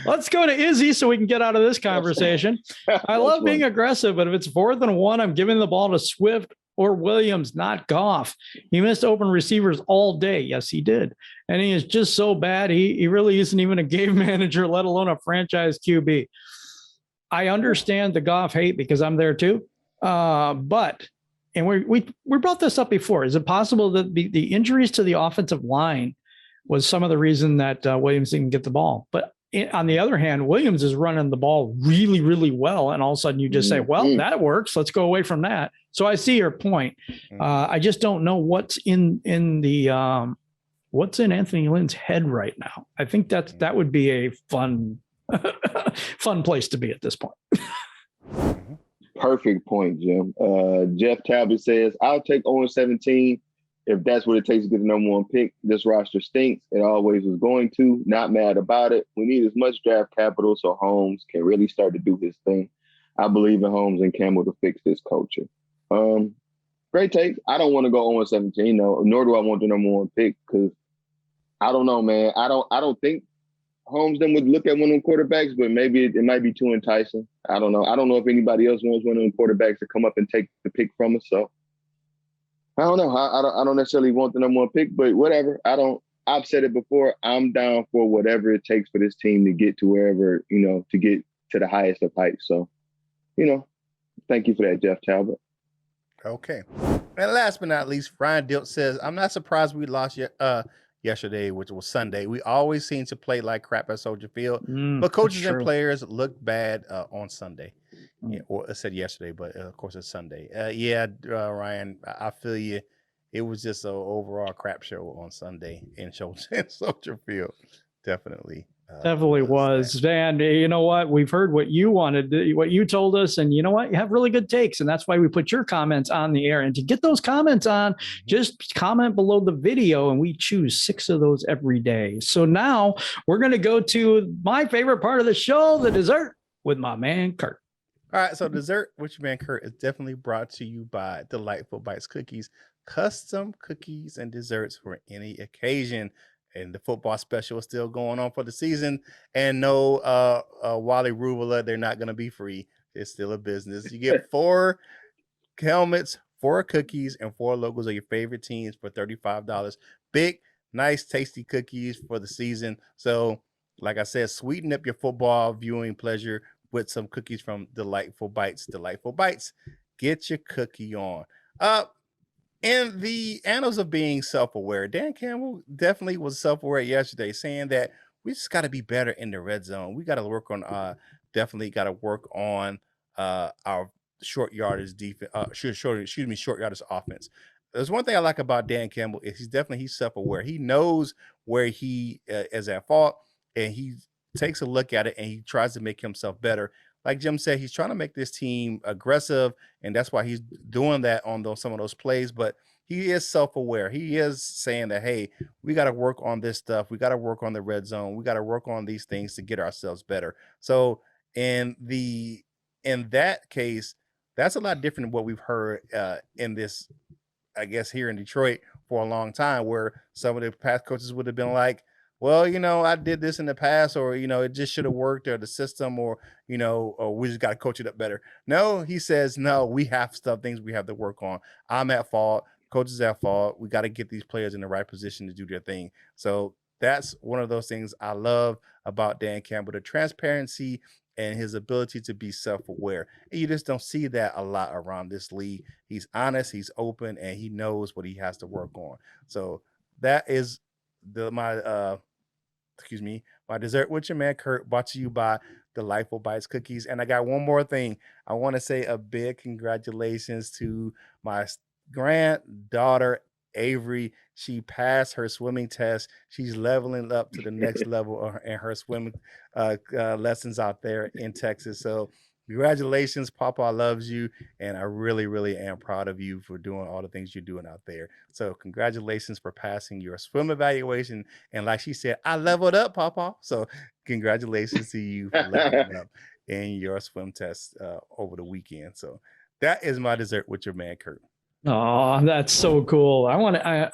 let's go to Izzy so we can get out of this conversation. I love being aggressive, but if it's 4th and 1, I'm giving the ball to Swift or Williams, not Goff. He missed open receivers all day. Yes, he did. And he is just so bad. He really isn't even a game manager, let alone a franchise QB. I understand the Goff hate because I'm there too. But we brought this up before. Is it possible that the injuries to the offensive line was some of the reason that Williams didn't get the ball? But on the other hand, Williams is running the ball really, really well. And all of a sudden you just say, well, that works. Let's go away from that. So I see your point. I just don't know what's in Anthony Lynn's head right now. I think that would be a fun place to be at this point. Perfect point, Jim. Jeff Talbot says, I'll take 0-17 if that's what it takes to get the number 1 pick. This roster stinks. It always was going to. Not mad about it. We need as much draft capital so Holmes can really start to do his thing. I believe in Holmes and Campbell to fix this culture. Great take. I don't want to go 0-17, nor do I want the number 1 pick because I don't know, man. I don't think Holmes then would look at one of them quarterbacks, but maybe it might be too enticing. I don't know. I don't know if anybody else wants one of them quarterbacks to come up and take the pick from us. So I don't know. I don't necessarily want the number 1 pick, but whatever. I've said it before. I'm down for whatever it takes for this team to get to wherever, to get to the highest of heights. So, thank you for that, Jeff Talbot. Okay. And last but not least, Ryan Dilt says, I'm not surprised we lost yesterday, which was Sunday. We always seem to play like crap at Soldier Field, but coaches and players look bad on Sunday. Yeah, or I said yesterday, but of course it's Sunday. Ryan, I feel you. It was just an overall crap show on Sunday in Soldier Field. Definitely was. And you know what? We've heard what you wanted, what you told us. And you know what? You have really good takes. And that's why we put your comments on the air. And to get those comments on, just comment below the video. And we choose 6 of those every day. So now we're going to go to my favorite part of the show, the dessert with my man, Curt. All right, so Dessert with your man Kurt is definitely brought to you by Delightful Bites Cookies, custom cookies and desserts for any occasion. And the football special is still going on for the season. And no, Wally Rubala, they're not going to be free. It's still a business. You get 4 helmets, 4 cookies, and 4 logos of your favorite teams for $35. Big, nice, tasty cookies for the season. So, like I said, sweeten up your football viewing pleasure with some cookies from Delightful Bites. Delightful Bites, get your cookie on. In the annals of being self-aware, Dan Campbell definitely was self-aware yesterday, saying that we just got to be better in the red zone. We got to work on definitely got to work on our short yardage defense, short yardage offense. There's one thing I like about Dan Campbell is he's self-aware. He knows where he is at fault, and he takes a look at it and he tries to make himself better. Like Jim said, he's trying to make this team aggressive, and that's why he's doing that on some of those plays. But he is self-aware. He is saying that, hey, we got to work on this stuff. We got to work on the red zone. We got to work on these things to get ourselves better. So in that case, that's a lot different than what we've heard in this, I guess, here in Detroit for a long time, where some of the past coaches would have been like, well, I did this in the past, or, it just should have worked, or the system, or, or we just got to coach it up better. No, he says, no, we have things we have to work on. I'm at fault. Coach is at fault. We got to get these players in the right position to do their thing. So that's one of those things I love about Dan Campbell, the transparency and his ability to be self-aware. And you just don't see that a lot around this league. He's honest, he's open, and he knows what he has to work on. So that is my Dessert with your man Kurt, brought to you by Delightful Bites Cookies. And I got one more thing. I want to say a big congratulations to my granddaughter Avery. She passed her swimming test. She's leveling up to the next level in her swimming lessons out there in Texas. So congratulations, Papa loves you, and I really, really am proud of you for doing all the things you're doing out there. So congratulations for passing your swim evaluation. And like she said, I leveled up, Papa. So congratulations to you for leveling up in your swim test over the weekend. So that is my dessert with your man, Kurt. Oh, that's so cool.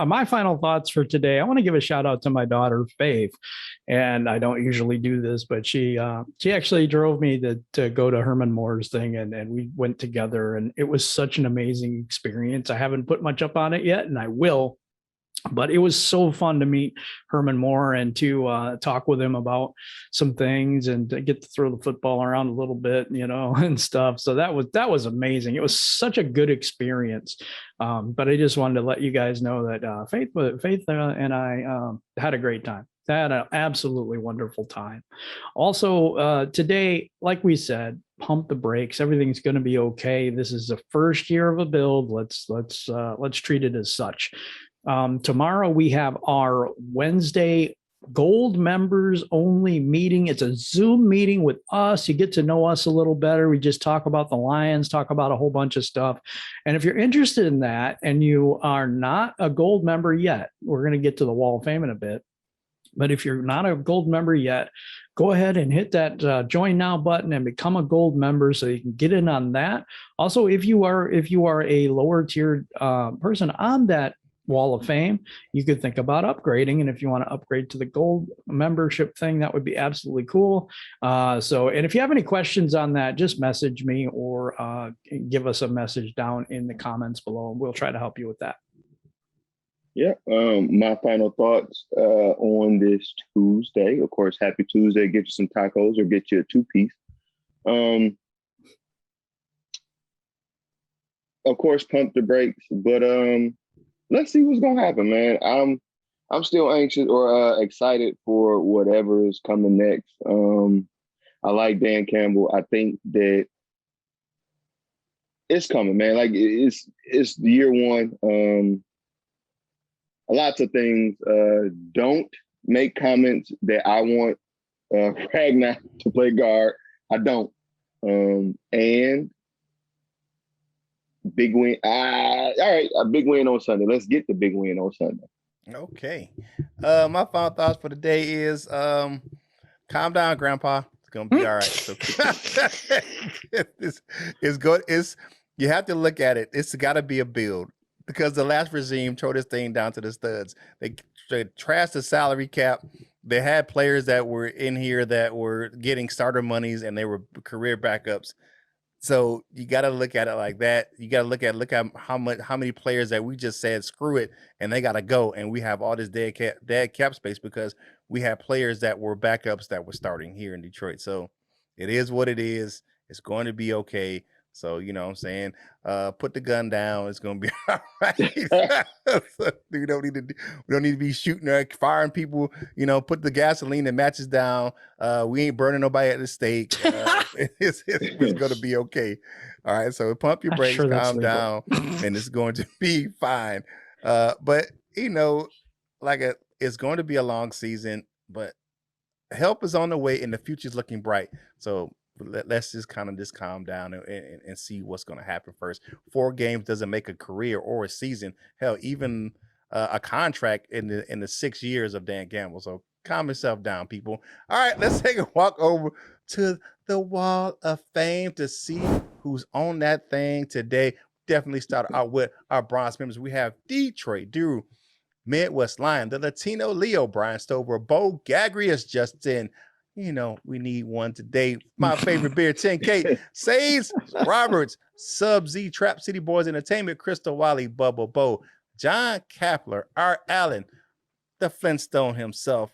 My final thoughts for today. I want to give a shout out to my daughter, Faith. And I don't usually do this, but she actually drove me to go to Herman Moore's thing, and we went together, and it was such an amazing experience. I haven't put much up on it yet, and I will. But it was so fun to meet Herman Moore and to talk with him about some things and to get to throw the football around a little bit, and stuff. So that was amazing. It was such a good experience. But I just wanted to let you guys know that Faith and I had a great time. Had an absolutely wonderful time. Also, today, like we said, pump the brakes. Everything's going to be okay. This is the first year of a build. Let's treat it as such. Tomorrow we have our Wednesday Gold members only meeting. It's a Zoom meeting with us. You get to know us a little better. We just talk about the Lions, talk about a whole bunch of stuff. And if you're interested in that and you are not a Gold member yet, we're going to get to the Wall of Fame in a bit. But if you're not a Gold member yet, go ahead and hit that join now button and become a Gold member so you can get in on that. Also, if you are a lower tiered person on that Wall of Fame, you could think about upgrading. And if you want to upgrade to the Gold membership thing, that would be absolutely cool. And if you have any questions on that, just message me or give us a message down in the comments below, and we'll try to help you with that. Yeah. My final thoughts on this Tuesday. Of course, happy Tuesday. Get you some tacos or get you a 2-piece. Of course, pump the brakes, but let's see what's gonna happen, man. I'm still anxious or excited for whatever is coming next. I like Dan Campbell. I think that it's coming, man. Like it's year one. Lots of things. Don't make comments that I want Ragnar to play guard. I don't. And big win. All right, a big win on Sunday. Let's get the big win on Sunday. Okay. My final thoughts for the day is calm down, Grandpa. gonna be all right. So it's good. You have to look at it. It's got to be a build because the last regime tore this thing down to the studs. They trashed the salary cap. They had players that were in here that were getting starter monies and they were career backups. So you got to look at it like that. You got to look at how many players that we just said screw it and they got to go, and we have all this dead cap space because we have players that were backups that were starting here in Detroit. So it is what it is. It's going to be okay. So you know what I'm saying, put the gun down. It's going to be all right. So we don't need to be shooting or firing people. You know, put the gasoline and matches down. We ain't burning nobody at the stake. It's going to be okay. All right. So pump your brakes, calm down, and it's going to be fine. But you know, it's going to be a long season, but help is on the way and the future's looking bright. So let's just kind of calm down and see what's going to happen first. 4 games doesn't make a career or a season. Hell, even a contract in the 6 years of Dan Gamble. So calm yourself down, people. All right, let's take a walk over to the Wall of Fame to see who's on that thing today. Definitely start out with our bronze members. We have Detroit Drew, Midwest Lion, the Latino Leo, Brian Stover, Bo Gagrius, Justin. You know, we need one today. My favorite beer, 10K, Sage Roberts, Sub-Z, Trap City Boys Entertainment, Crystal Wiley, Bubba Bo, John Kapler, Art Allen, the Flintstone himself,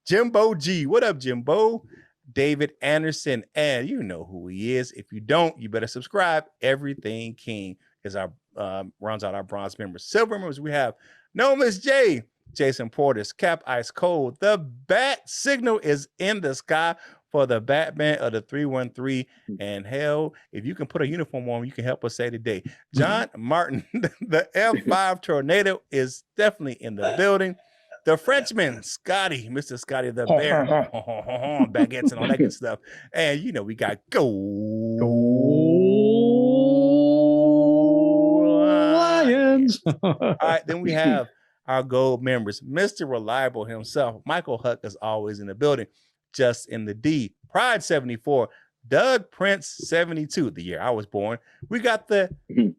Jimbo G. What up, Jimbo? David Anderson, and you know who he is. If you don't, you better subscribe. Everything King is our rounds out our bronze members. Silver members, we have No Miss J, Jason Portis, Cap Ice Cold. The bat signal is in the sky for the Batman of the 313. And hell, if you can put a uniform on, you can help us say today. John Martin, the F5 tornado is definitely in the building. The Frenchman, Scotty, Mr. Scotty the Bear, baguettes and all that good stuff. And you know, we got Go Lions. All right, then we have our gold members. Mr. Reliable himself, Michael Huck is always in the building, just in the D. Pride 74, Doug Prince 72, the year I was born. We got the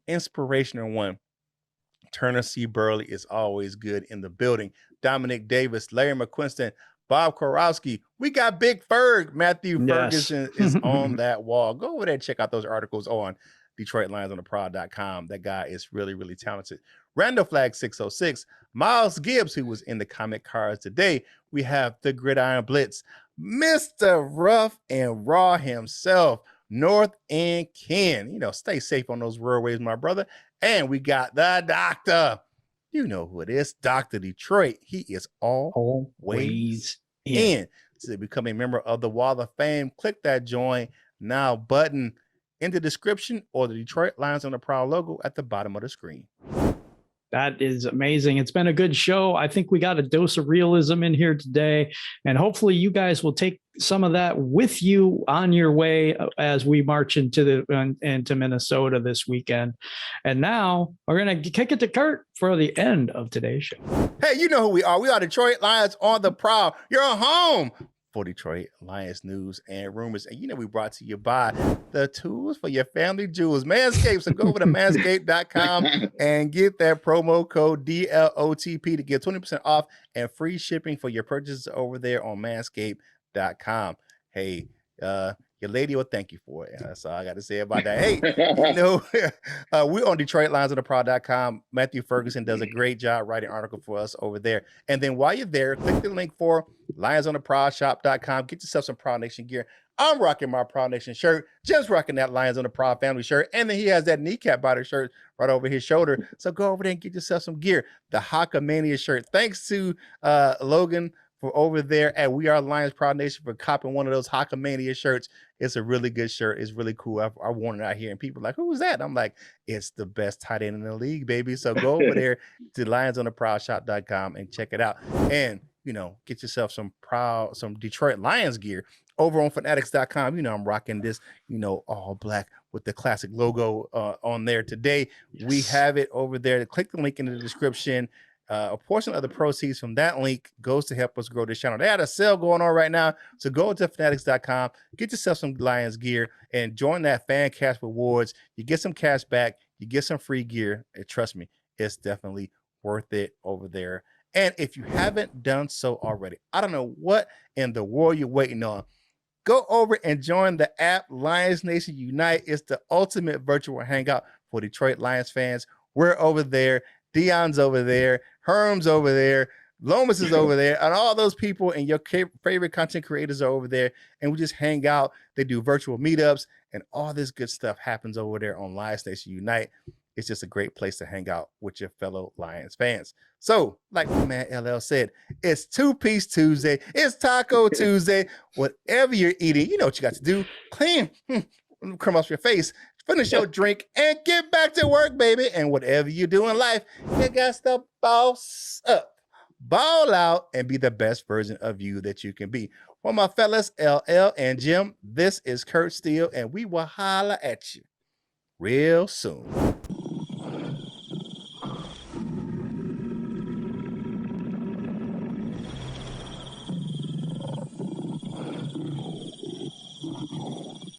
inspirational one. Turner C. Burley is always good in the building. Dominic Davis, Larry McQuiston, Bob Korowski. We got Big Ferg. Matthew Ferguson is on that wall. Go over there and check out those articles on DetroitLionsOnTheProwl.com. That guy is really, really talented. Randall Flag 606, Miles Gibbs, who was in the comic cards today. We have the Gridiron Blitz, Mr. Rough and Raw himself, North End Ken. You know, stay safe on those roadways, my brother. And we got the doctor. You know who it is, Dr. Detroit. He is always in. To become a member of the Wall of Fame, click that Join Now button in the description or the Detroit Lions on the Prowl logo at the bottom of the screen. That is amazing. It's been a good show. I think we got a dose of realism in here today, and hopefully you guys will take some of that with you on your way as we march into Minnesota this weekend. And now we're going to kick it to Curt for the end of today's show. Hey, you know who we are. We are Detroit Lions on the Prowl. You're home for Detroit Lions news and rumors. And you know, we brought to you by the tools for your family jewels, Manscaped. So go over to manscaped.com and get that promo code DLOTP to get 20% off and free shipping for your purchases over there on manscaped.com. Hey, your lady will thank you for it. That's all I got to say about that. Hey, you know, we're on DetroitLionsOnTheProwl.com. Matthew Ferguson does a great job writing an article for us over there. And then while you're there, click the link for LionsOnTheProwlShop.com. Get yourself some Prowl Nation gear. I'm rocking my Prowl Nation shirt. Jim's rocking that Lions on the Prowl family shirt. And then he has that kneecap body shirt right over his shoulder. So go over there and get yourself some gear. The Hawkamania shirt. Thanks to Logan for over there at We Are Lions Prowl Nation for copping one of those Hawkamania shirts. It's a really good shirt. It's really cool. I worn it out here and people are like, who is that? And I'm like, it's the best tight end in the league, baby. So go over there to lionsontheprowlshop.com and check it out. And, you know, get yourself some Detroit Lions gear over on fanatics.com. You know, I'm rocking this, you know, all black with the classic logo on there today. Yes. We have it over there. Click the link in the description. A portion of the proceeds from that link goes to help us grow this channel. They had a sale going on right now. So go to fanatics.com, get yourself some Lions gear, and join that fan cash rewards. You get some cash back, you get some free gear. And trust me, it's definitely worth it over there. And if you haven't done so already, I don't know what in the world you're waiting on. Go over and join the app Lions Nation Unite. It's the ultimate virtual hangout for Detroit Lions fans. We're over there. Dion's over there. Herm's over there. Lomas is over there. And all those people and your favorite content creators are over there. And we just hang out. They do virtual meetups and all this good stuff happens over there on Lions Nation Unite. It's just a great place to hang out with your fellow Lions fans. So, like my man LL said, it's Two-Piece Tuesday. It's Taco Tuesday. Whatever you're eating, you know what you got to do. Clean, crumb off your face, finish your drink, and get back to work, baby. And whatever you do in life, you got to boss up, ball out, and be the best version of you that you can be. For my fellas, LL and Jim, this is Curt Steele, and we will holla at you real soon.